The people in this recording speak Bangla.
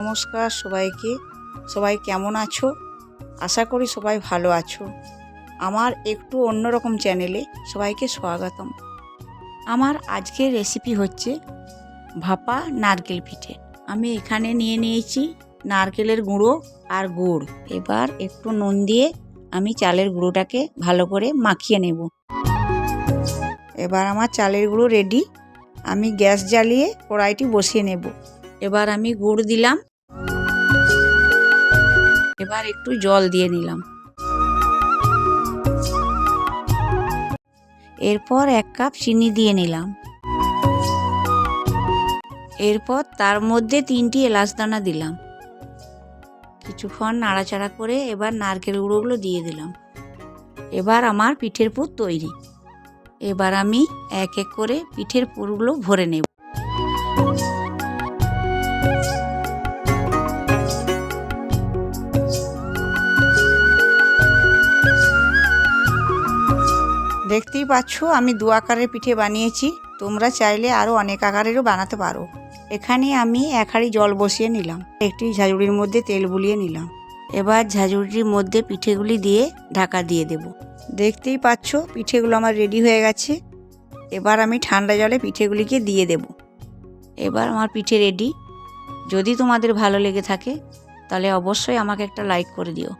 নমস্কার সবাইকে। সবাই কেমন আছো? আশা করি সবাই ভালো আছো। আমার একটু অন্যরকম চ্যানেলে সবাইকে স্বাগতম। আমার আজকের রেসিপি হচ্ছে ভাপা নারকেল পিঠে। আমি এখানে নিয়ে নিয়েছি নারকেলের গুঁড়ো আর গুড়। এবার একটু নুন দিয়ে আমি চালের গুঁড়োটাকে ভালো করে মাখিয়ে নেব। এবার আমার চালের গুঁড়ো রেডি। আমি গ্যাস জ্বালিয়ে কড়াইটি বসিয়ে নেব। এবার আমি গুড় দিলাম। এবার একটু জল দিয়ে নিলাম। এরপর 1 কাপ চিনি দিয়ে নিলাম। এরপর তার মধ্যে 3টি এলাচ দানা দিলাম। কিছুক্ষণ নাড়াচাড়া করে এবার নারকেল গুঁড়োগুলো দিয়ে দিলাম। এবার আমার পিঠের পুর তৈরি। এবার আমি এক এক করে পিঠের পুরগুলো ভরে নেব। দেখতেই পাচ্ছ আমি 2 আকারের পিঠে বানিয়েছি। তোমরা চাইলে আরও অনেক আকারেরও বানাতে পারো। এখানে আমি 1 হাঁড়ি জল বসিয়ে নিলাম। একটি ঝাঁঝুড়ির মধ্যে তেল বুলিয়ে নিলাম। এবার ঝাঁঝুড়ির মধ্যে পিঠেগুলি দিয়ে ঢাকা দিয়ে দেব। দেখতেই পাচ্ছ পিঠেগুলো আমার রেডি হয়ে গেছে। এবার আমি ঠান্ডা জলে পিঠেগুলিকে দিয়ে দেব। এবার আমার পিঠে রেডি। যদি তোমাদের ভালো লেগে থাকে তাহলে অবশ্যই আমাকে একটা লাইক করে দিও।